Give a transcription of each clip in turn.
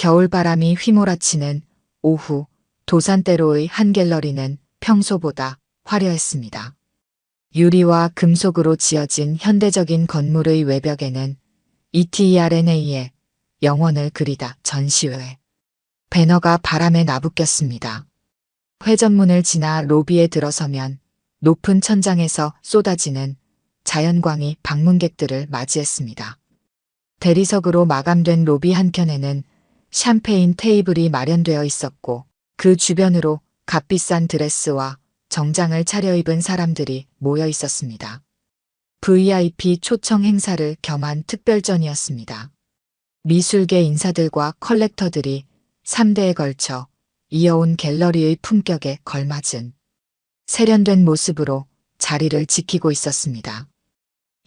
겨울바람이 휘몰아치는 오후 도산대로의 한 갤러리는 평소보다 화려했습니다. 유리와 금속으로 지어진 현대적인 건물의 외벽에는 ETERNA의 영원을 그리다 전시회 배너가 바람에 나부꼈습니다. 회전문을 지나 로비에 들어서면 높은 천장에서 쏟아지는 자연광이 방문객들을 맞이했습니다. 대리석으로 마감된 로비 한켠에는 샴페인 테이블이 마련되어 있었고 그 주변으로 값비싼 드레스와 정장을 차려입은 사람들이 모여 있었습니다. VIP 초청 행사를 겸한 특별전이었습니다. 미술계 인사들과 컬렉터들이 3대에 걸쳐 이어온 갤러리의 품격에 걸맞은 세련된 모습으로 자리를 지키고 있었습니다.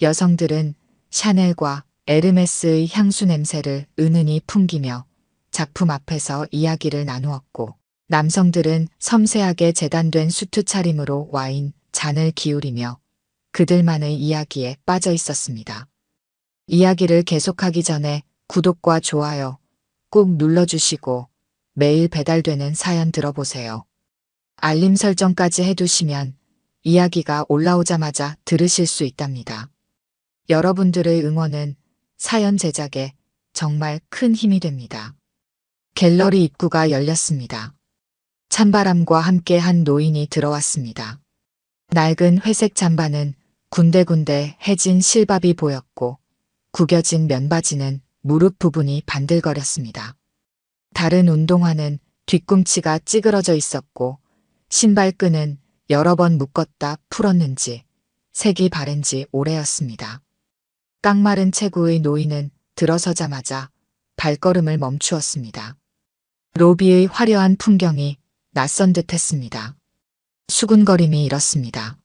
여성들은 샤넬과 에르메스의 향수 냄새를 은은히 풍기며 작품 앞에서 이야기를 나누었고 남성들은 섬세하게 재단된 수트 차림으로 와인 잔을 기울이며 그들만의 이야기에 빠져 있었습니다. 이야기를 계속하기 전에 구독과 좋아요 꾹 눌러주시고 매일 배달되는 사연 들어보세요. 알림 설정까지 해두시면 이야기가 올라오자마자 들으실 수 있답니다. 여러분들의 응원은 사연 제작에 정말 큰 힘이 됩니다. 갤러리 입구가 열렸습니다. 찬바람과 함께 한 노인이 들어왔습니다. 낡은 회색 잠바는 군데군데 해진 실밥이 보였고 구겨진 면바지는 무릎 부분이 반들거렸습니다. 다른 운동화는 뒤꿈치가 찌그러져 있었고 신발끈은 여러 번 묶었다 풀었는지 색이 바랜 지 오래였습니다. 깡마른 체구의 노인은 들어서자마자 발걸음을 멈추었습니다. 로비의 화려한 풍경이 낯선 듯 했습니다. 수군거림이 일었습니다.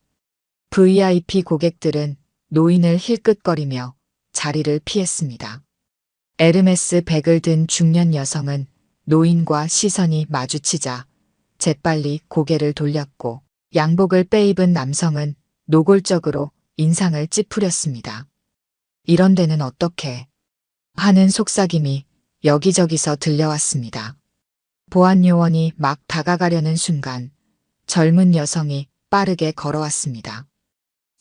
VIP 고객들은 노인을 힐끗거리며 자리를 피했습니다. 에르메스 백을 든 중년 여성은 노인과 시선이 마주치자 재빨리 고개를 돌렸고 양복을 빼입은 남성은 노골적으로 인상을 찌푸렸습니다. 이런 데는 어떻게 하는 속삭임이 여기저기서 들려왔습니다. 보안 요원이 막 다가가려는 순간 젊은 여성이 빠르게 걸어왔습니다.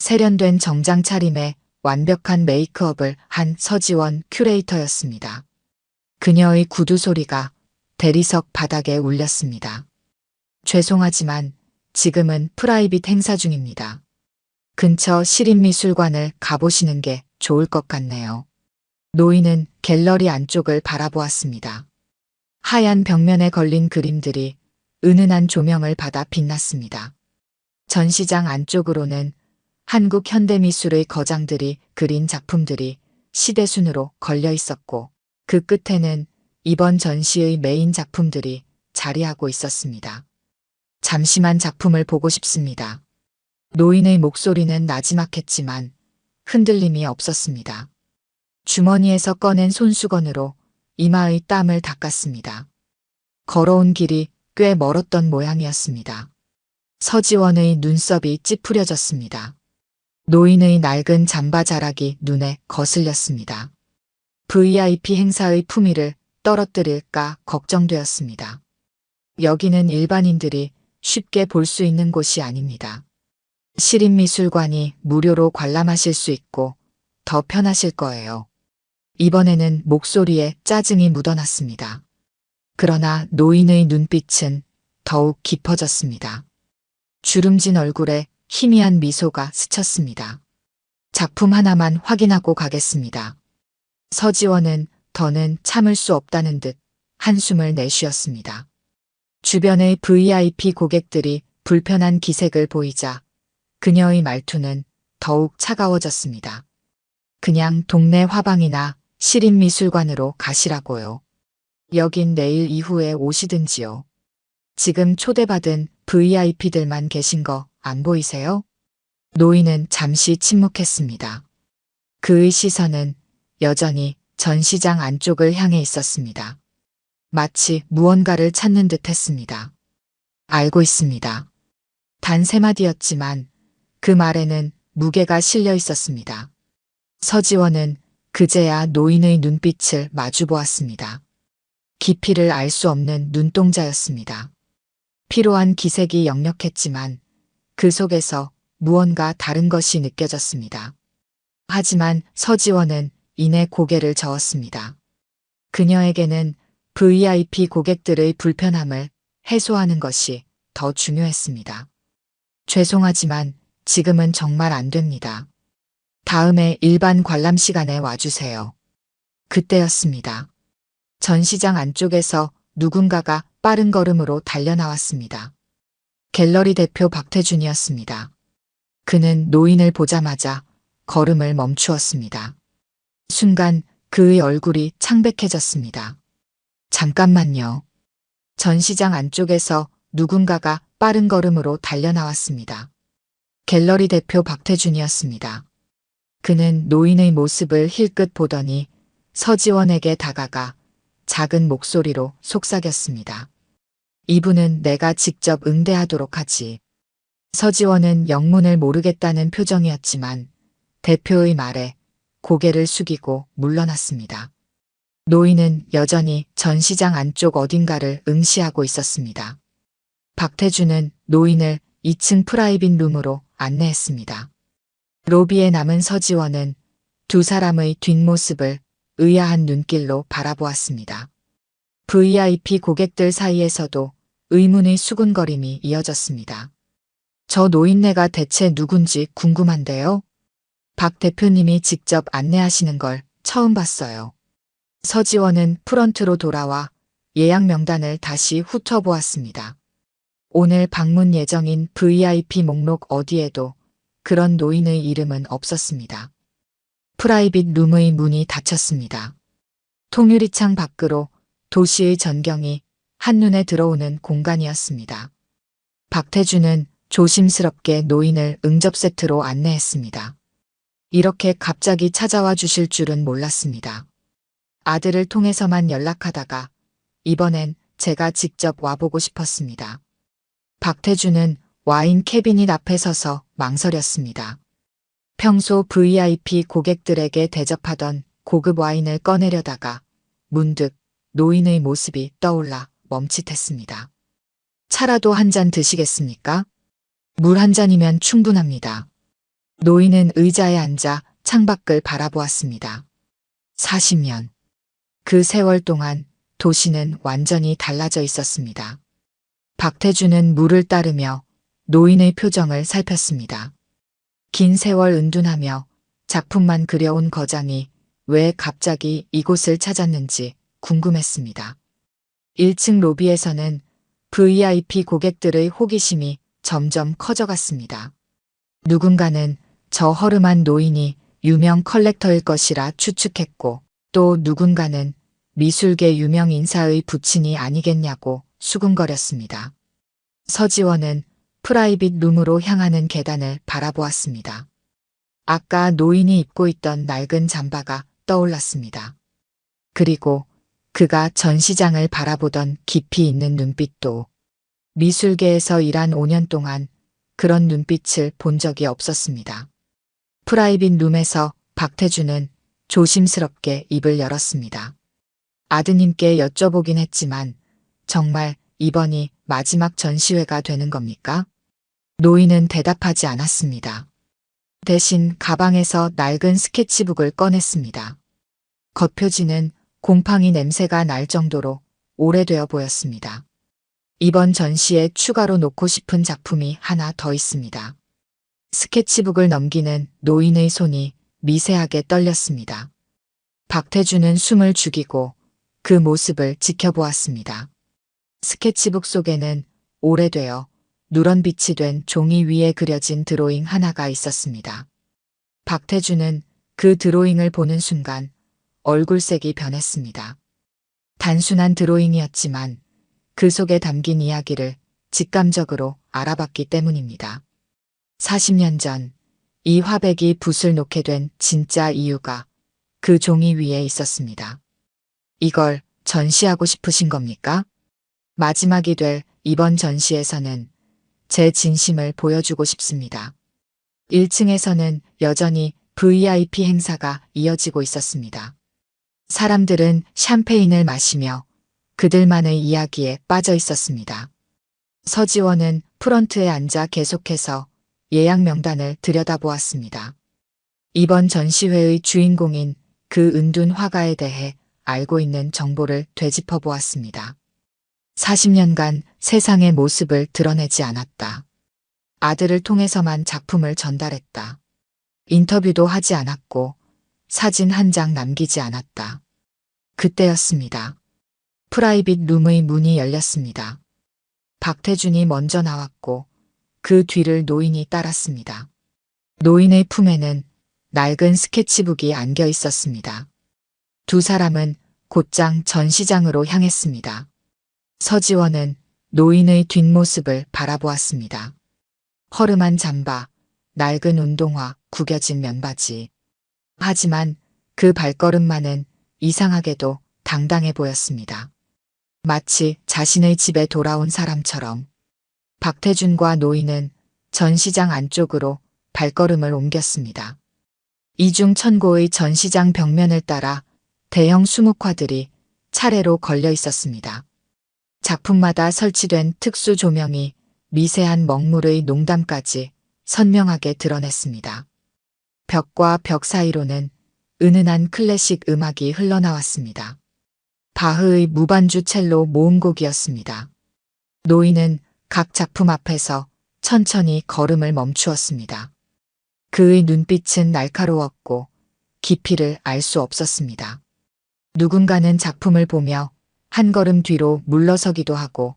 세련된 정장 차림에 완벽한 메이크업을 한 서지원 큐레이터였습니다. 그녀의 구두 소리가 대리석 바닥에 울렸습니다. 죄송하지만 지금은 프라이빗 행사 중입니다. 근처 시립미술관을 가보시는 게 좋을 것 같네요. 노인은 갤러리 안쪽을 바라보았습니다. 하얀 벽면에 걸린 그림들이 은은한 조명을 받아 빛났습니다. 전시장 안쪽으로는 한국 현대미술의 거장들이 그린 작품들이 시대순으로 걸려 있었고 그 끝에는 이번 전시의 메인 작품들이 자리하고 있었습니다. 잠시만 작품을 보고 싶습니다. 노인의 목소리는 나지막했지만 흔들림이 없었습니다. 주머니에서 꺼낸 손수건으로 이마의 땀을 닦았습니다. 걸어온 길이 꽤 멀었던 모양이었습니다. 서지원의 눈썹이 찌푸려졌습니다. 노인의 낡은 잠바 자락이 눈에 거슬렸습니다. VIP 행사의 품위를 떨어뜨릴까 걱정되었습니다. 여기는 일반인들이 쉽게 볼 수 있는 곳이 아닙니다. 시립미술관이 무료로 관람하실 수 있고 더 편하실 거예요. 이번에는 목소리에 짜증이 묻어났습니다. 그러나 노인의 눈빛은 더욱 깊어졌습니다. 주름진 얼굴에 희미한 미소가 스쳤습니다. 작품 하나만 확인하고 가겠습니다. 서지원은 더는 참을 수 없다는 듯 한숨을 내쉬었습니다. 주변의 VIP 고객들이 불편한 기색을 보이자 그녀의 말투는 더욱 차가워졌습니다. 그냥 동네 화방이나 시립미술관으로 가시라고요. 여긴 내일 이후에 오시든지요. 지금 초대받은 VIP들만 계신 거 안 보이세요? 노인은 잠시 침묵했습니다. 그의 시선은 여전히 전시장 안쪽을 향해 있었습니다. 마치 무언가를 찾는 듯 했습니다. 알고 있습니다. 단 3마디였지만 그 말에는 무게가 실려 있었습니다. 서지원은 그제야 노인의 눈빛을 마주 보았습니다. 깊이를 알 수 없는 눈동자였습니다. 피로한 기색이 역력했지만 그 속에서 무언가 다른 것이 느껴졌습니다. 하지만 서지원은 이내 고개를 저었습니다. 그녀에게는 VIP 고객들의 불편함을 해소하는 것이 더 중요했습니다. 죄송하지만 지금은 정말 안 됩니다. 다음에 일반 관람 시간에 와주세요. 그때였습니다. 전시장 안쪽에서 누군가가 빠른 걸음으로 달려나왔습니다. 갤러리 대표 박태준이었습니다. 그는 노인을 보자마자 걸음을 멈추었습니다. 순간 그의 얼굴이 창백해졌습니다. 잠깐만요. 전시장 안쪽에서 누군가가 빠른 걸음으로 달려나왔습니다. 갤러리 대표 박태준이었습니다. 그는 노인의 모습을 힐끗 보더니 서지원에게 다가가 작은 목소리로 속삭였습니다. 이분은 내가 직접 응대하도록 하지. 서지원은 영문을 모르겠다는 표정이었지만 대표의 말에 고개를 숙이고 물러났습니다. 노인은 여전히 전시장 안쪽 어딘가를 응시하고 있었습니다. 박태준은 노인을 2층 프라이빗 룸으로 안내했습니다. 로비에 남은 서지원은 두 사람의 뒷모습을 의아한 눈길로 바라보았습니다. VIP 고객들 사이에서도 의문의 수군거림이 이어졌습니다. 저 노인네가 대체 누군지 궁금한데요? 박 대표님이 직접 안내하시는 걸 처음 봤어요. 서지원은 프런트로 돌아와 예약 명단을 다시 훑어보았습니다. 오늘 방문 예정인 VIP 목록 어디에도 그런 노인의 이름은 없었습니다. 프라이빗 룸의 문이 닫혔습니다. 통유리창 밖으로 도시의 전경이 한눈에 들어오는 공간이었습니다. 박태준은 조심스럽게 노인을 응접 세트로 안내했습니다. 이렇게 갑자기 찾아와 주실 줄은 몰랐습니다. 아들을 통해서만 연락하다가 이번엔 제가 직접 와보고 싶었습니다. 박태준은 와인 캐비닛 앞에 서서 망설였습니다. 평소 VIP 고객들에게 대접하던 고급 와인을 꺼내려다가 문득 노인의 모습이 떠올라 멈칫했습니다. 차라도 한 잔 드시겠습니까? 물 한 잔이면 충분합니다. 노인은 의자에 앉아 창밖을 바라보았습니다. 40년. 그 세월 동안 도시는 완전히 달라져 있었습니다. 박태준은 물을 따르며 노인의 표정을 살폈습니다. 긴 세월 은둔하며 작품만 그려온 거장이 왜 갑자기 이곳을 찾았는지 궁금했습니다. 1층 로비에서는 VIP 고객들의 호기심이 점점 커져갔습니다. 누군가는 저 허름한 노인이 유명 컬렉터일 것이라 추측했고 또 누군가는 미술계 유명 인사의 부친이 아니겠냐고 수군거렸습니다. 서지원은 프라이빗 룸으로 향하는 계단을 바라보았습니다. 아까 노인이 입고 있던 낡은 잠바가 떠올랐습니다. 그리고 그가 전시장을 바라보던 깊이 있는 눈빛도 미술계에서 일한 5년 동안 그런 눈빛을 본 적이 없었습니다. 프라이빗 룸에서 박태준은 조심스럽게 입을 열었습니다. 아드님께 여쭤보긴 했지만 정말 이번이 마지막 전시회가 되는 겁니까? 노인은 대답하지 않았습니다. 대신 가방에서 낡은 스케치북을 꺼냈습니다. 겉표지는 곰팡이 냄새가 날 정도로 오래되어 보였습니다. 이번 전시에 추가로 놓고 싶은 작품이 하나 더 있습니다. 스케치북을 넘기는 노인의 손이 미세하게 떨렸습니다. 박태준은 숨을 죽이고 그 모습을 지켜보았습니다. 스케치북 속에는 오래되어 누런 빛이 된 종이 위에 그려진 드로잉 하나가 있었습니다. 박태준은 그 드로잉을 보는 순간 얼굴색이 변했습니다. 단순한 드로잉이었지만 그 속에 담긴 이야기를 직감적으로 알아봤기 때문입니다. 40년 전 이 화백이 붓을 놓게 된 진짜 이유가 그 종이 위에 있었습니다. 이걸 전시하고 싶으신 겁니까? 마지막이 될 이번 전시에서는 제 진심을 보여주고 싶습니다. 1층에서는 여전히 VIP 행사가 이어지고 있었습니다. 사람들은 샴페인을 마시며 그들만의 이야기에 빠져 있었습니다. 서지원은 프런트에 앉아 계속해서 예약 명단을 들여다보았습니다. 이번 전시회의 주인공인 그 은둔 화가에 대해 알고 있는 정보를 되짚어 보았습니다. 40년간 세상의 모습을 드러내지 않았다. 아들을 통해서만 작품을 전달했다. 인터뷰도 하지 않았고 사진 한 장 남기지 않았다. 그때였습니다. 프라이빗 룸의 문이 열렸습니다. 박태준이 먼저 나왔고 그 뒤를 노인이 따랐습니다. 노인의 품에는 낡은 스케치북이 안겨 있었습니다. 두 사람은 곧장 전시장으로 향했습니다. 서지원은 노인의 뒷모습을 바라보았습니다. 허름한 잠바, 낡은 운동화, 구겨진 면바지. 하지만 그 발걸음만은 이상하게도 당당해 보였습니다. 마치 자신의 집에 돌아온 사람처럼. 박태준과 노인은 전시장 안쪽으로 발걸음을 옮겼습니다. 이중천고의 전시장 벽면을 따라 대형 수묵화들이 차례로 걸려 있었습니다. 작품마다 설치된 특수 조명이 미세한 먹물의 농담까지 선명하게 드러냈습니다. 벽과 벽 사이로는 은은한 클래식 음악이 흘러나왔습니다. 바흐의 무반주 첼로 모음곡이었습니다. 노인은 각 작품 앞에서 천천히 걸음을 멈추었습니다. 그의 눈빛은 날카로웠고 깊이를 알 수 없었습니다. 누군가는 작품을 보며 한 걸음 뒤로 물러서기도 하고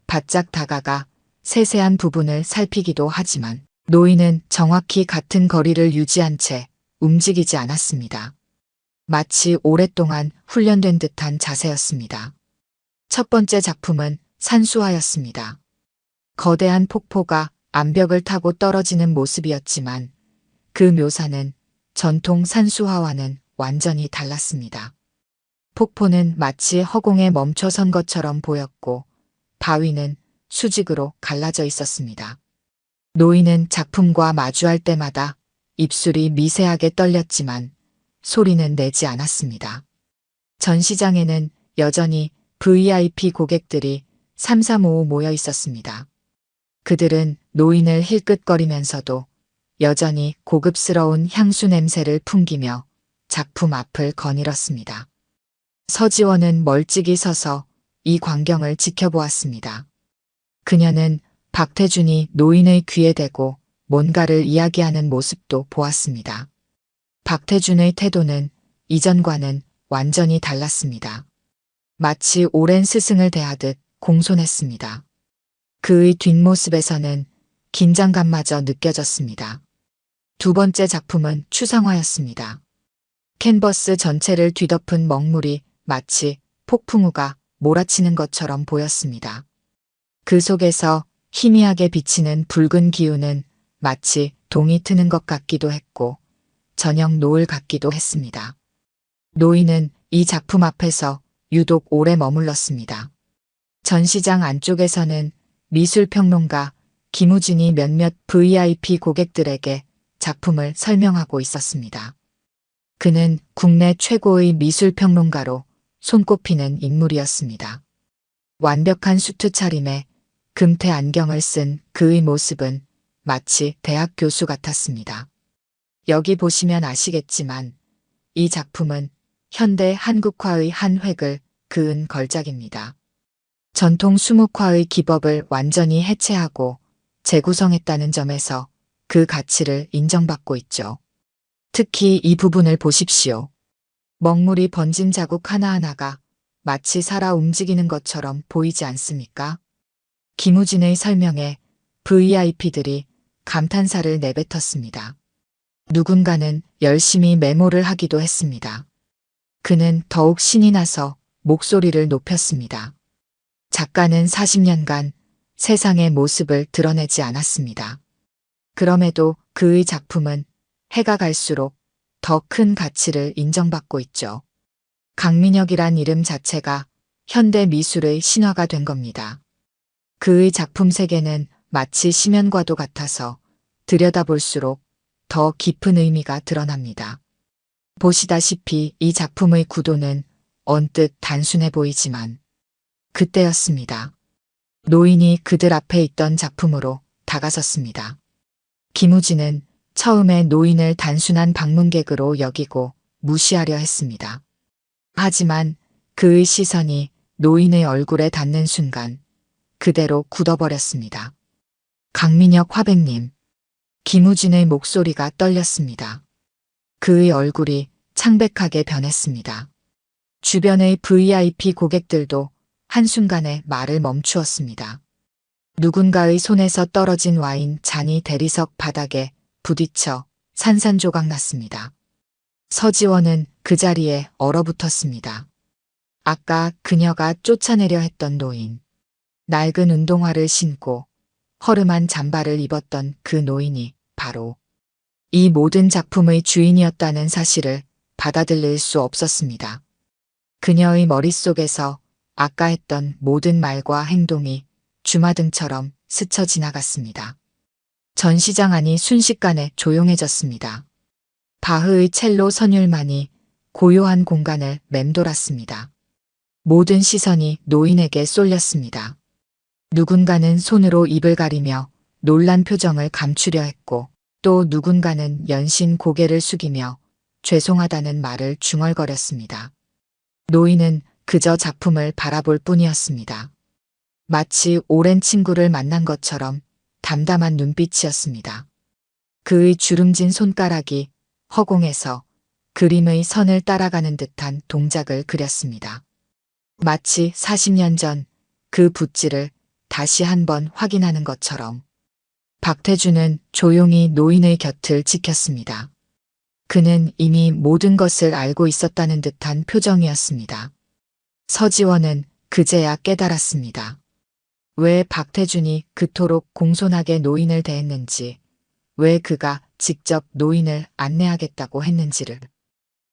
바짝 다가가 세세한 부분을 살피기도 하지만 노인은 정확히 같은 거리를 유지한 채 움직이지 않았습니다. 마치 오랫동안 훈련된 듯한 자세였습니다. 첫 번째 작품은 산수화였습니다. 거대한 폭포가 암벽을 타고 떨어지는 모습이었지만 그 묘사는 전통 산수화와는 완전히 달랐습니다. 폭포는 마치 허공에 멈춰선 것처럼 보였고 바위는 수직으로 갈라져 있었습니다. 노인은 작품과 마주할 때마다 입술이 미세하게 떨렸지만 소리는 내지 않았습니다. 전시장에는 여전히 VIP 고객들이 삼삼오오 모여 있었습니다. 그들은 노인을 힐끗거리면서도 여전히 고급스러운 향수 냄새를 풍기며 작품 앞을 거닐었습니다. 서지원은 멀찍이 서서 이 광경을 지켜보았습니다. 그녀는 박태준이 노인의 귀에 대고 뭔가를 이야기하는 모습도 보았습니다. 박태준의 태도는 이전과는 완전히 달랐습니다. 마치 오랜 스승을 대하듯 공손했습니다. 그의 뒷모습에서는 긴장감마저 느껴졌습니다. 두 번째 작품은 추상화였습니다. 캔버스 전체를 뒤덮은 먹물이 마치 폭풍우가 몰아치는 것처럼 보였습니다. 그 속에서 희미하게 비치는 붉은 기운은 마치 동이 트는 것 같기도 했고 저녁 노을 같기도 했습니다. 노인은 이 작품 앞에서 유독 오래 머물렀습니다. 전시장 안쪽에서는 미술평론가 김우진이 몇몇 VIP 고객들에게 작품을 설명하고 있었습니다. 그는 국내 최고의 미술평론가로 손꼽히는 인물이었습니다. 완벽한 수트 차림에 금태 안경을 쓴 그의 모습은 마치 대학 교수 같았습니다. 여기 보시면 아시겠지만 이 작품은 현대 한국화의 한 획을 그은 걸작입니다. 전통 수묵화의 기법을 완전히 해체하고 재구성했다는 점에서 그 가치를 인정받고 있죠. 특히 이 부분을 보십시오. 먹물이 번진 자국 하나하나가 마치 살아 움직이는 것처럼 보이지 않습니까? 김우진의 설명에 VIP들이 감탄사를 내뱉었습니다. 누군가는 열심히 메모를 하기도 했습니다. 그는 더욱 신이 나서 목소리를 높였습니다. 작가는 40년간 세상의 모습을 드러내지 않았습니다. 그럼에도 그의 작품은 해가 갈수록 더 큰 가치를 인정받고 있죠. 강민혁이란 이름 자체가 현대 미술의 신화가 된 겁니다. 그의 작품 세계는 마치 심연과도 같아서 들여다볼수록 더 깊은 의미가 드러납니다. 보시다시피 이 작품의 구도는 언뜻 단순해 보이지만 그때였습니다. 노인이 그들 앞에 있던 작품으로 다가섰습니다. 김우진은 처음에 노인을 단순한 방문객으로 여기고 무시하려 했습니다. 하지만 그의 시선이 노인의 얼굴에 닿는 순간 그대로 굳어버렸습니다. 강민혁 화백님. 김우진의 목소리가 떨렸습니다. 그의 얼굴이 창백하게 변했습니다. 주변의 VIP 고객들도 한순간에 말을 멈추었습니다. 누군가의 손에서 떨어진 와인 잔이 대리석 바닥에 부딪혀 산산조각 났습니다. 서지원은 그 자리에 얼어붙었습니다. 아까 그녀가 쫓아내려 했던 노인. 낡은 운동화를 신고 허름한 잠바를 입었던 그 노인이 바로 이 모든 작품의 주인이었다는 사실을 받아들일 수 없었습니다. 그녀의 머릿속에서 아까 했던 모든 말과 행동이 주마등처럼 스쳐 지나갔습니다. 전시장 안이 순식간에 조용해졌습니다. 바흐의 첼로 선율만이 고요한 공간을 맴돌았습니다. 모든 시선이 노인에게 쏠렸습니다. 누군가는 손으로 입을 가리며 놀란 표정을 감추려 했고 또 누군가는 연신 고개를 숙이며 죄송하다는 말을 중얼거렸습니다. 노인은 그저 작품을 바라볼 뿐이었습니다. 마치 오랜 친구를 만난 것처럼 담담한 눈빛이었습니다. 그의 주름진 손가락이 허공에서 그림의 선을 따라가는 듯한 동작을 그렸습니다. 마치 40년 전 그 붓질을 다시 한번 확인하는 것처럼. 박태준은 조용히 노인의 곁을 지켰습니다. 그는 이미 모든 것을 알고 있었다는 듯한 표정이었습니다. 서지원은 그제야 깨달았습니다. 왜 박태준이 그토록 공손하게 노인을 대했는지, 왜 그가 직접 노인을 안내하겠다고 했는지를.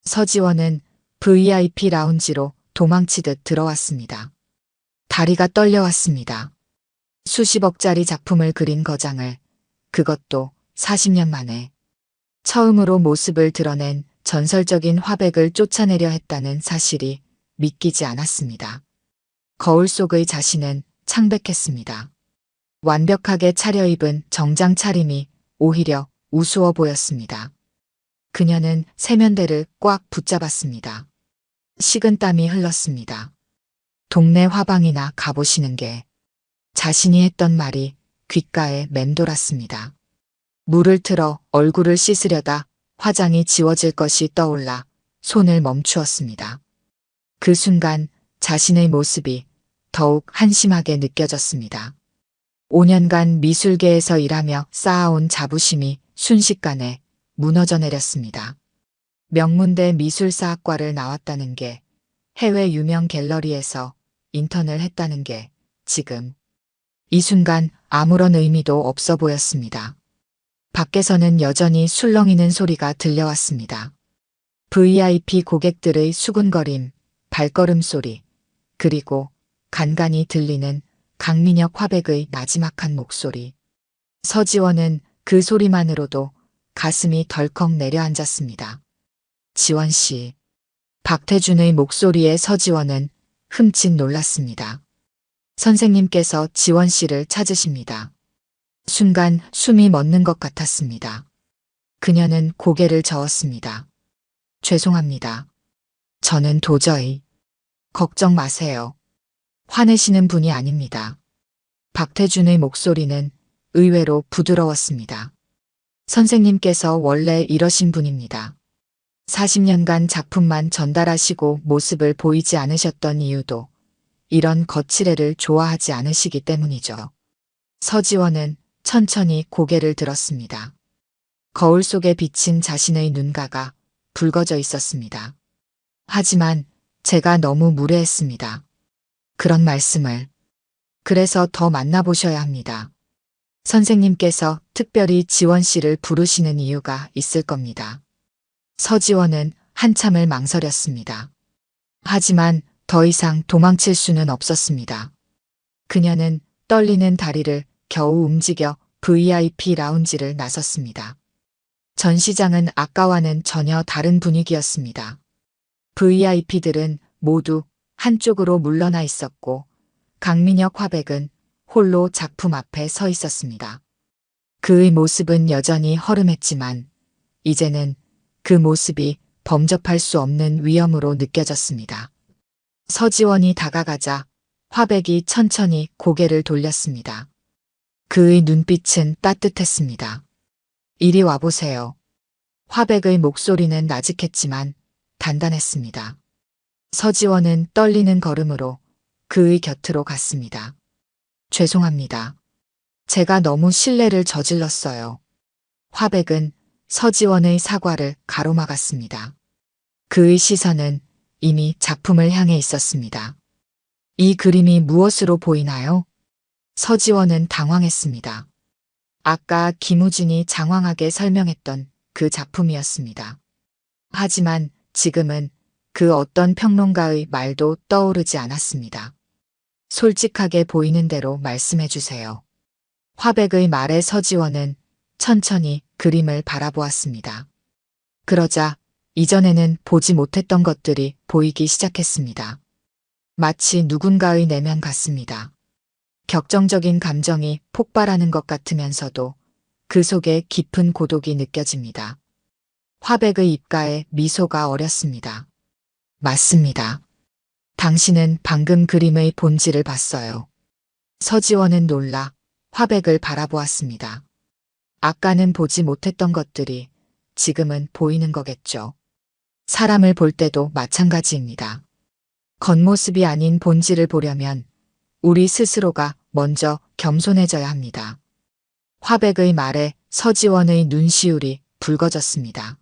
서지원은 VIP 라운지로 도망치듯 들어왔습니다. 다리가 떨려왔습니다. 수십억짜리 작품을 그린 거장을, 그것도 40년 만에 처음으로 모습을 드러낸 전설적인 화백을 쫓아내려 했다는 사실이 믿기지 않았습니다. 거울 속의 자신은 창백했습니다. 완벽하게 차려입은 정장 차림이 오히려 우스워 보였습니다. 그녀는 세면대를 꽉 붙잡았습니다. 식은땀이 흘렀습니다. 동네 화방이나 가보시는 게 자신이 했던 말이 귓가에 맴돌았습니다. 물을 틀어 얼굴을 씻으려다 화장이 지워질 것이 떠올라 손을 멈추었습니다. 그 순간 자신의 모습이 더욱 한심하게 느껴졌습니다. 5년간 미술계에서 일하며 쌓아온 자부심이 순식간에 무너져 내렸습니다. 명문대 미술사학과를 나왔다는 게, 해외 유명 갤러리에서 인턴을 했다는 게 지금 이 순간 아무런 의미도 없어 보였습니다. 밖에서는 여전히 술렁이는 소리가 들려왔습니다. VIP 고객들의 수군거림, 발걸음 소리, 그리고 간간히 들리는 강민혁 화백의 나지막한 목소리. 서지원은 그 소리만으로도 가슴이 덜컥 내려앉았습니다. 지원 씨. 박태준의 목소리에 서지원은 흠칫 놀랐습니다. 선생님께서 지원 씨를 찾으십니다. 순간 숨이 멎는 것 같았습니다. 그녀는 고개를 저었습니다. 죄송합니다. 저는 도저히. 걱정 마세요. 화내시는 분이 아닙니다. 박태준의 목소리는 의외로 부드러웠습니다. 선생님께서 원래 이러신 분입니다. 40년간 작품만 전달하시고 모습을 보이지 않으셨던 이유도 이런 거칠애를 좋아하지 않으시기 때문이죠. 서지원은 천천히 고개를 들었습니다. 거울 속에 비친 자신의 눈가가 붉어져 있었습니다. 하지만 제가 너무 무례했습니다. 그런 말씀을. 그래서 더 만나보셔야 합니다. 선생님께서 특별히 지원 씨를 부르시는 이유가 있을 겁니다. 서지원은 한참을 망설였습니다. 하지만 더 이상 도망칠 수는 없었습니다. 그녀는 떨리는 다리를 겨우 움직여 VIP 라운지를 나섰습니다. 전시장은 아까와는 전혀 다른 분위기였습니다. VIP들은 모두 한쪽으로 물러나 있었고 강민혁 화백은 홀로 작품 앞에 서 있었습니다. 그의 모습은 여전히 허름했지만 이제는 그 모습이 범접할 수 없는 위험으로 느껴졌습니다. 서지원이 다가가자 화백이 천천히 고개를 돌렸습니다. 그의 눈빛은 따뜻했습니다. 이리 와보세요. 화백의 목소리는 나직했지만 단단했습니다. 서지원은 떨리는 걸음으로 그의 곁으로 갔습니다. 죄송합니다. 제가 너무 실례를 저질렀어요. 화백은 서지원의 사과를 가로막았습니다. 그의 시선은 이미 작품을 향해 있었습니다. 이 그림이 무엇으로 보이나요? 서지원은 당황했습니다. 아까 김우진이 장황하게 설명했던 그 작품이었습니다. 하지만 지금은 그 어떤 평론가의 말도 떠오르지 않았습니다. 솔직하게 보이는 대로 말씀해 주세요. 화백의 말에 서지원은 천천히 그림을 바라보았습니다. 그러자 이전에는 보지 못했던 것들이 보이기 시작했습니다. 마치 누군가의 내면 같습니다. 격정적인 감정이 폭발하는 것 같으면서도 그 속에 깊은 고독이 느껴집니다. 화백의 입가에 미소가 어렸습니다. 맞습니다. 당신은 방금 그림의 본질을 봤어요. 서지원은 놀라 화백을 바라보았습니다. 아까는 보지 못했던 것들이 지금은 보이는 거겠죠. 사람을 볼 때도 마찬가지입니다. 겉모습이 아닌 본질을 보려면 우리 스스로가 먼저 겸손해져야 합니다. 화백의 말에 서지원의 눈시울이 붉어졌습니다.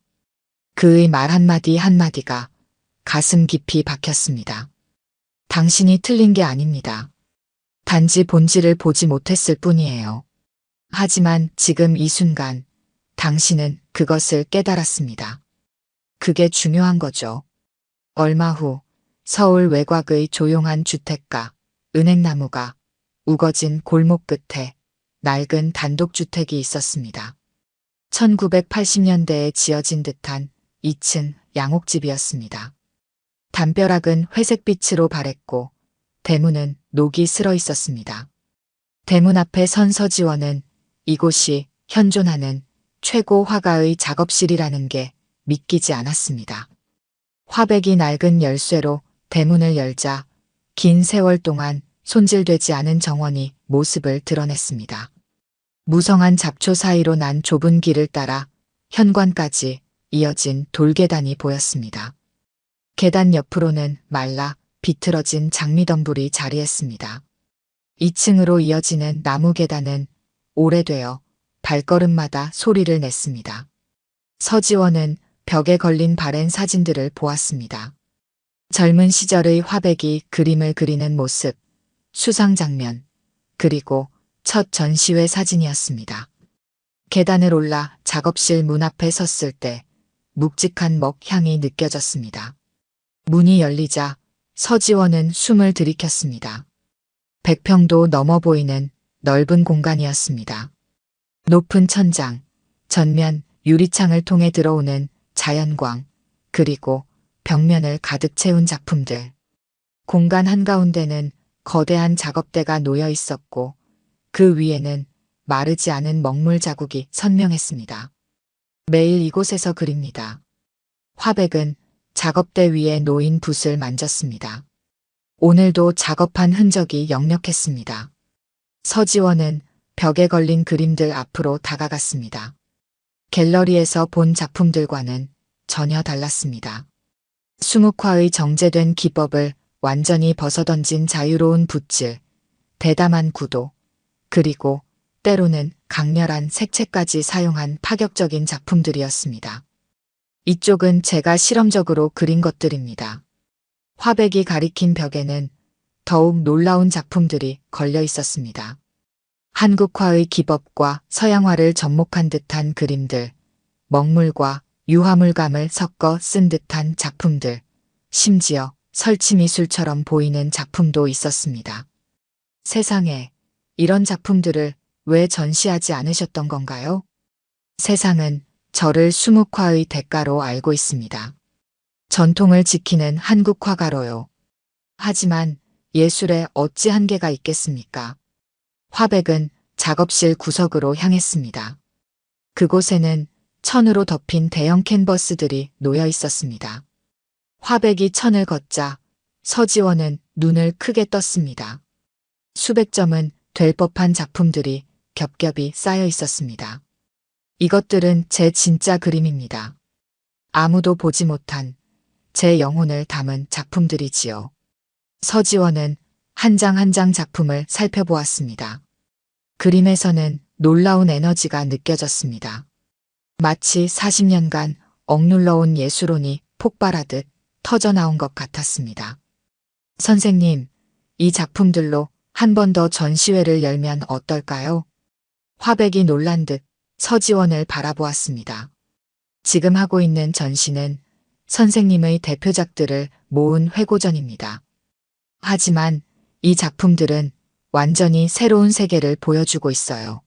그의 말 한마디 한마디가 가슴 깊이 박혔습니다. 당신이 틀린 게 아닙니다. 단지 본질을 보지 못했을 뿐이에요. 하지만 지금 이 순간 당신은 그것을 깨달았습니다. 그게 중요한 거죠. 얼마 후 서울 외곽의 조용한 주택가 은행나무가 우거진 골목 끝에 낡은 단독주택이 있었습니다. 1980년대에 지어진 듯한 2층 양옥집이었습니다. 담벼락은 회색빛으로 바랬고 대문은 녹이 슬어 있었습니다. 대문 앞에 선 서지원은 이곳이 현존하는 최고 화가의 작업실이라는 게 믿기지 않았습니다. 화백이 낡은 열쇠로 대문을 열자 긴 세월 동안 손질되지 않은 정원이 모습을 드러냈습니다. 무성한 잡초 사이로 난 좁은 길을 따라 현관까지 이어진 돌계단이 보였습니다. 계단 옆으로는 말라 비틀어진 장미덤불이 자리했습니다. 2층으로 이어지는 나무 계단은 오래되어 발걸음마다 소리를 냈습니다. 서지원은 벽에 걸린 바랜 사진들을 보았습니다. 젊은 시절의 화백이 그림을 그리는 모습, 수상 장면, 그리고 첫 전시회 사진이었습니다. 계단을 올라 작업실 문 앞에 섰을 때 묵직한 먹향이 느껴졌습니다. 문이 열리자 서지원은 숨을 들이켰습니다. 100평도 넘어 보이는 넓은 공간이었습니다. 높은 천장, 전면 유리창을 통해 들어오는 자연광, 그리고 벽면을 가득 채운 작품들. 공간 한가운데는 거대한 작업대가 놓여 있었고 그 위에는 마르지 않은 먹물 자국이 선명했습니다. 매일 이곳에서 그립니다. 화백은 작업대 위에 놓인 붓을 만졌습니다. 오늘도 작업한 흔적이 역력했습니다. 서지원은 벽에 걸린 그림들 앞으로 다가갔습니다. 갤러리에서 본 작품들과는 전혀 달랐습니다. 수묵화의 정제된 기법을 완전히 벗어던진 자유로운 붓질, 대담한 구도, 그리고 때로는 강렬한 색채까지 사용한 파격적인 작품들이었습니다. 이쪽은 제가 실험적으로 그린 것들입니다. 화백이 가리킨 벽에는 더욱 놀라운 작품들이 걸려 있었습니다. 한국화의 기법과 서양화를 접목한 듯한 그림들, 먹물과 유화물감을 섞어 쓴 듯한 작품들, 심지어 설치미술처럼 보이는 작품도 있었습니다. 세상에, 이런 작품들을 왜 전시하지 않으셨던 건가요? 세상은 저를 수묵화의 대가로 알고 있습니다. 전통을 지키는 한국 화가로요. 하지만 예술에 어찌 한계가 있겠습니까? 화백은 작업실 구석으로 향했습니다. 그곳에는 천으로 덮인 대형 캔버스들이 놓여 있었습니다. 화백이 천을 걷자 서지원은 눈을 크게 떴습니다. 수백 점은 될 법한 작품들이 겹겹이 쌓여 있었습니다. 이것들은 제 진짜 그림입니다. 아무도 보지 못한 제 영혼을 담은 작품들이지요. 서지원은 한 장 한 장 작품을 살펴보았습니다. 그림에서는 놀라운 에너지가 느껴졌습니다. 마치 40년간 억눌러온 예술혼이 폭발하듯 터져나온 것 같았습니다. 선생님, 이 작품들로 한 번 더 전시회를 열면 어떨까요? 화백이 놀란 듯 서지원을 바라보았습니다. 지금 하고 있는 전시는 선생님의 대표작들을 모은 회고전입니다. 하지만 이 작품들은 완전히 새로운 세계를 보여주고 있어요.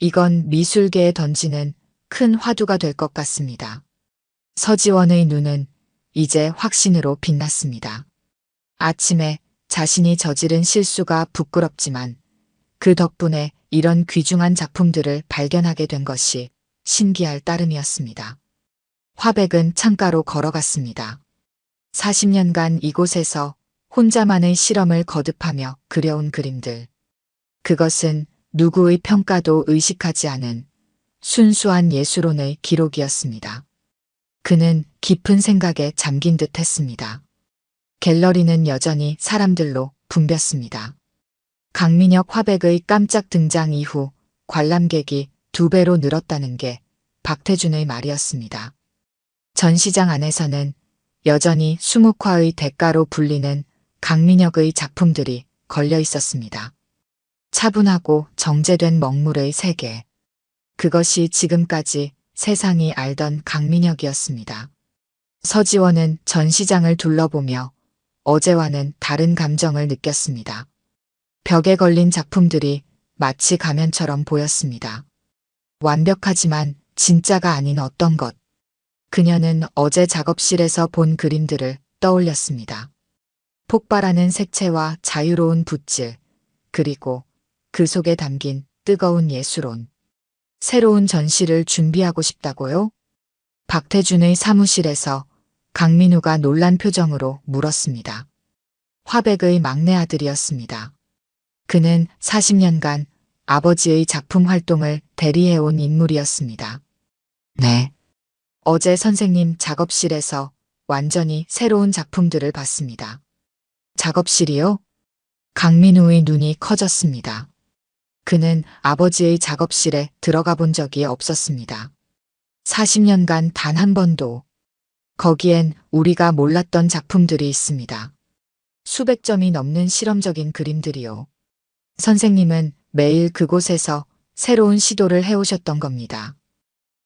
이건 미술계에 던지는 큰 화두가 될 것 같습니다. 서지원의 눈은 이제 확신으로 빛났습니다. 아침에 자신이 저지른 실수가 부끄럽지만 그 덕분에 이런 귀중한 작품들을 발견하게 된 것이 신기할 따름이었습니다. 화백은 창가로 걸어갔습니다. 40년간 이곳에서 혼자만의 실험을 거듭하며 그려온 그림들. 그것은 누구의 평가도 의식하지 않은 순수한 예술혼의 기록이었습니다. 그는 깊은 생각에 잠긴 듯 했습니다. 갤러리는 여전히 사람들로 붐볐습니다. 강민혁 화백의 깜짝 등장 이후 관람객이 2배로 늘었다는 게 박태준의 말이었습니다. 전시장 안에서는 여전히 수묵화의 대가로 불리는 강민혁의 작품들이 걸려 있었습니다. 차분하고 정제된 먹물의 세계. 그것이 지금까지 세상이 알던 강민혁이었습니다. 서지원은 전시장을 둘러보며 어제와는 다른 감정을 느꼈습니다. 벽에 걸린 작품들이 마치 가면처럼 보였습니다. 완벽하지만 진짜가 아닌 어떤 것. 그녀는 어제 작업실에서 본 그림들을 떠올렸습니다. 폭발하는 색채와 자유로운 붓질, 그리고 그 속에 담긴 뜨거운 예술혼. 새로운 전시를 준비하고 싶다고요? 박태준의 사무실에서 강민우가 놀란 표정으로 물었습니다. 화백의 막내 아들이었습니다. 그는 40년간 아버지의 작품 활동을 대리해온 인물이었습니다. 네. 어제 선생님 작업실에서 완전히 새로운 작품들을 봤습니다. 작업실이요? 강민우의 눈이 커졌습니다. 그는 아버지의 작업실에 들어가 본 적이 없었습니다. 40년간 단 한 번도. 거기엔 우리가 몰랐던 작품들이 있습니다. 수백 점이 넘는 실험적인 그림들이요. 선생님은 매일 그곳에서 새로운 시도를 해오셨던 겁니다.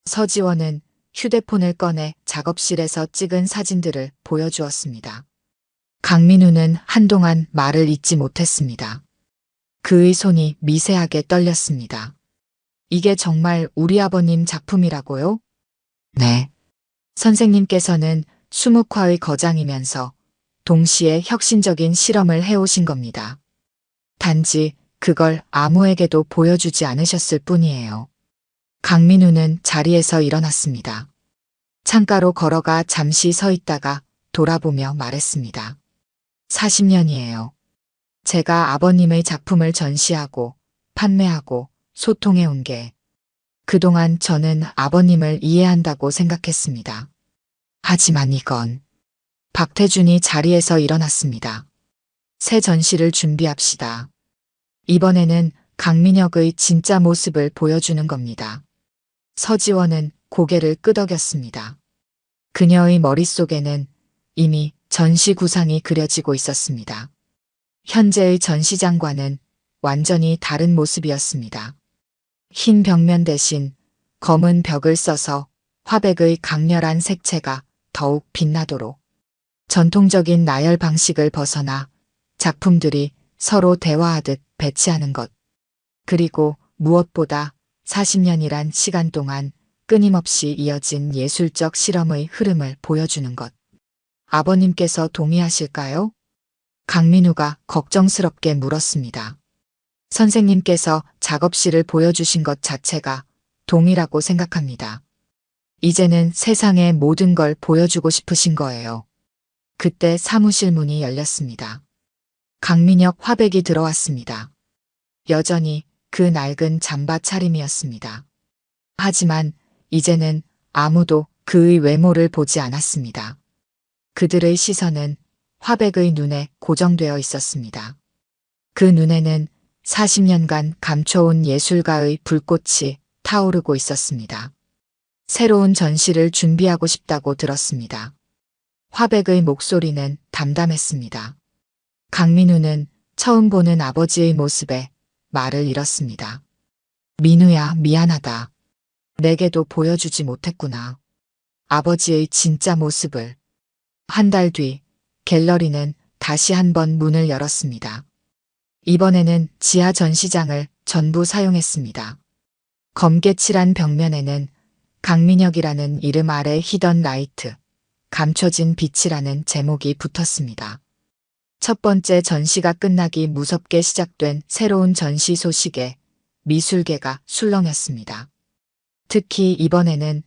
서지원은 휴대폰을 꺼내 작업실에서 찍은 사진들을 보여주었습니다. 강민우는 한동안 말을 잇지 못했습니다. 그의 손이 미세하게 떨렸습니다. 이게 정말 우리 아버님 작품이라고요? 네. 선생님께서는 수묵화의 거장이면서 동시에 혁신적인 실험을 해오신 겁니다. 단지 그걸 아무에게도 보여주지 않으셨을 뿐이에요. 강민우는 자리에서 일어났습니다. 창가로 걸어가 잠시 서 있다가 돌아보며 말했습니다. 40년이에요. 제가 아버님의 작품을 전시하고 판매하고 소통해 온 게 그동안 저는 아버님을 이해한다고 생각했습니다. 하지만 이건 박태준이 자리에서 일어났습니다. 새 전시를 준비합시다. 이번에는 강민혁의 진짜 모습을 보여주는 겁니다. 서지원은 고개를 끄덕였습니다. 그녀의 머릿속에는 이미 전시 구상이 그려지고 있었습니다. 현재의 전시장과는 완전히 다른 모습이었습니다. 흰 벽면 대신 검은 벽을 써서 화백의 강렬한 색채가 더욱 빛나도록 전통적인 나열 방식을 벗어나 작품들이 서로 대화하듯 배치하는 것. 그리고 무엇보다 40년이란 시간 동안 끊임없이 이어진 예술적 실험의 흐름을 보여주는 것. 아버님께서 동의하실까요? 강민우가 걱정스럽게 물었습니다. 선생님께서 작업실을 보여주신 것 자체가 동이라고 생각합니다. 이제는 세상의 모든 걸 보여주고 싶으신 거예요. 그때 사무실 문이 열렸습니다. 강민혁 화백이 들어왔습니다. 여전히 그 낡은 잠바 차림이었습니다. 하지만 이제는 아무도 그의 외모를 보지 않았습니다. 그들의 시선은 화백의 눈에 고정되어 있었습니다. 그 눈에는 40년간 감춰온 예술가의 불꽃이 타오르고 있었습니다. 새로운 전시를 준비하고 싶다고 들었습니다. 화백의 목소리는 담담했습니다. 강민우는 처음 보는 아버지의 모습에 말을 잃었습니다. 민우야, 미안하다. 내게도 보여주지 못했구나. 아버지의 진짜 모습을. 한 달 뒤 갤러리는 다시 한번 문을 열었습니다. 이번에는 지하 전시장을 전부 사용했습니다. 검게 칠한 벽면에는 강민혁이라는 이름 아래 히던 라이트, 감춰진 빛이라는 제목이 붙었습니다. 첫 번째 전시가 끝나기 무섭게 시작된 새로운 전시 소식에 미술계가 술렁였습니다. 특히 이번에는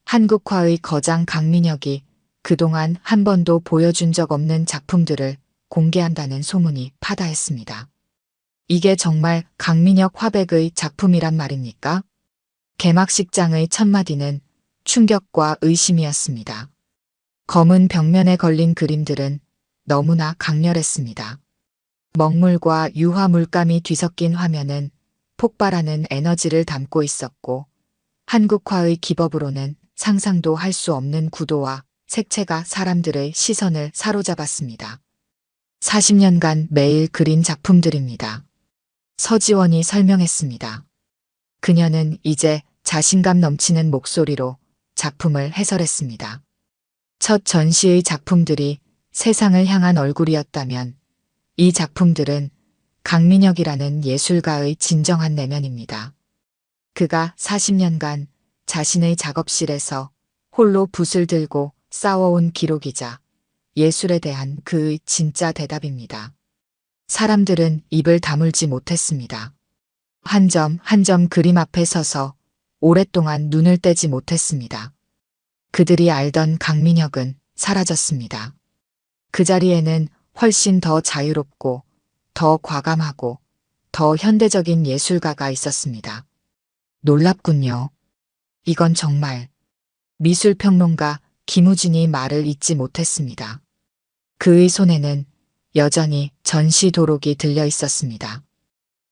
한국화의 거장 강민혁이 그동안 한 번도 보여준 적 없는 작품들을 공개한다는 소문이 파다했습니다. 이게 정말 강민혁 화백의 작품이란 말입니까? 개막식장의 첫마디는 충격과 의심이었습니다. 검은 벽면에 걸린 그림들은 너무나 강렬했습니다. 먹물과 유화 물감이 뒤섞인 화면은 폭발하는 에너지를 담고 있었고, 한국화의 기법으로는 상상도 할 수 없는 구도와 색채가 사람들의 시선을 사로잡았습니다. 40년간 매일 그린 작품들입니다. 서지원이 설명했습니다. 그녀는 이제 자신감 넘치는 목소리로 작품을 해설했습니다. 첫 전시의 작품들이 세상을 향한 얼굴이었다면 이 작품들은 강민혁이라는 예술가의 진정한 내면입니다. 그가 40년간 자신의 작업실에서 홀로 붓을 들고 쌓아온 기록이자 예술에 대한 그의 진짜 대답입니다. 사람들은 입을 다물지 못했습니다. 한 점 한 점 그림 앞에 서서 오랫동안 눈을 떼지 못했습니다. 그들이 알던 강민혁은 사라졌습니다. 그 자리에는 훨씬 더 자유롭고 더 과감하고 더 현대적인 예술가가 있었습니다. 놀랍군요. 이건 정말. 미술평론가 김우진이 말을 잇지 못했습니다. 그의 손에는 여전히 전시 도록이 들려 있었습니다.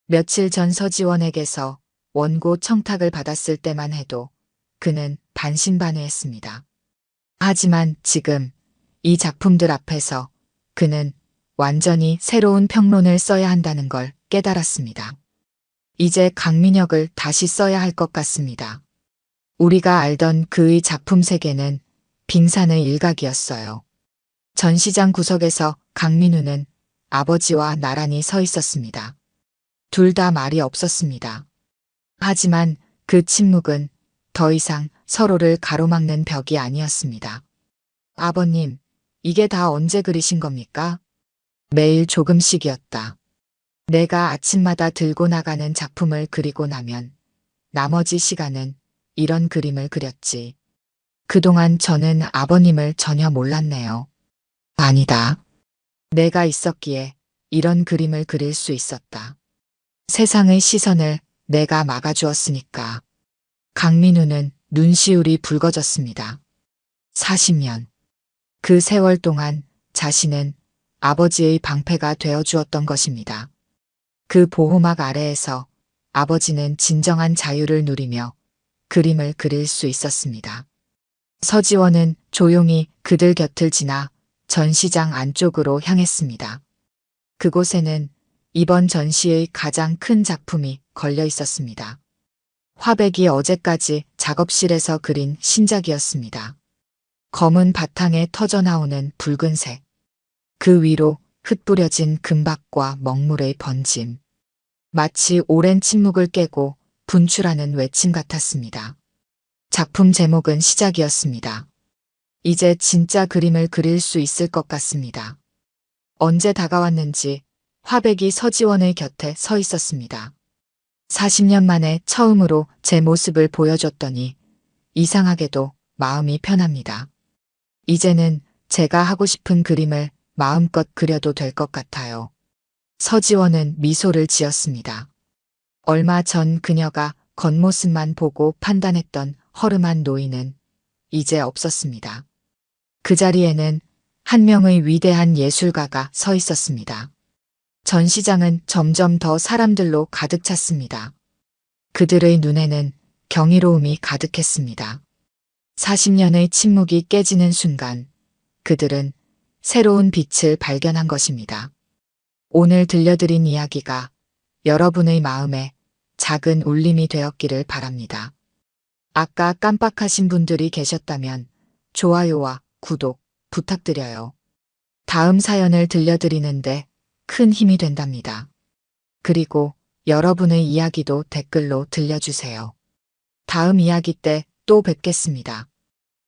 며칠 전 서지원에게서 원고 청탁을 받았을 때만 해도 그는 반신반의했습니다. 하지만 지금 이 작품들 앞에서 그는 완전히 새로운 평론을 써야 한다는 걸 깨달았습니다. 이제 강민혁을 다시 써야 할 것 같습니다. 우리가 알던 그의 작품 세계는 빙산의 일각이었어요. 전시장 구석에서 강민우는 아버지와 나란히 서 있었습니다. 둘 다 말이 없었습니다. 하지만 그 침묵은 더 이상 서로를 가로막는 벽이 아니었습니다. 아버님, 이게 다 언제 그리신 겁니까? 매일 조금씩이었다. 내가 아침마다 들고 나가는 작품을 그리고 나면 나머지 시간은 이런 그림을 그렸지. 그동안 저는 아버님을 전혀 몰랐네요. 아니다. 내가 있었기에 이런 그림을 그릴 수 있었다. 세상의 시선을 내가 막아주었으니까. 강민우는 눈시울이 붉어졌습니다. 40년. 그 세월 동안 자신은 아버지의 방패가 되어주었던 것입니다. 그 보호막 아래에서 아버지는 진정한 자유를 누리며 그림을 그릴 수 있었습니다. 서지원은 조용히 그들 곁을 지나 전시장 안쪽으로 향했습니다. 그곳에는 이번 전시의 가장 큰 작품이 걸려 있었습니다. 화백이 어제까지 작업실에서 그린 신작이었습니다. 검은 바탕에 터져나오는 붉은색. 그 위로 흩뿌려진 금박과 먹물의 번짐. 마치 오랜 침묵을 깨고 분출하는 외침 같았습니다. 작품 제목은 시작이었습니다. 이제 진짜 그림을 그릴 수 있을 것 같습니다. 언제 다가왔는지 화백이 서지원의 곁에 서 있었습니다. 40년 만에 처음으로 제 모습을 보여줬더니 이상하게도 마음이 편합니다. 이제는 제가 하고 싶은 그림을 마음껏 그려도 될 것 같아요. 서지원은 미소를 지었습니다. 얼마 전 그녀가 겉모습만 보고 판단했던 허름한 노인은 이제 없었습니다. 그 자리에는 한 명의 위대한 예술가가 서 있었습니다. 전시장은 점점 더 사람들로 가득 찼습니다. 그들의 눈에는 경이로움이 가득했습니다. 40년의 침묵이 깨지는 순간 그들은 새로운 빛을 발견한 것입니다. 오늘 들려드린 이야기가 여러분의 마음에 작은 울림이 되었기를 바랍니다. 아까 깜빡하신 분들이 계셨다면 좋아요와 구독 부탁드려요. 다음 사연을 들려드리는데 큰 힘이 된답니다. 그리고 여러분의 이야기도 댓글로 들려주세요. 다음 이야기 때 또 뵙겠습니다.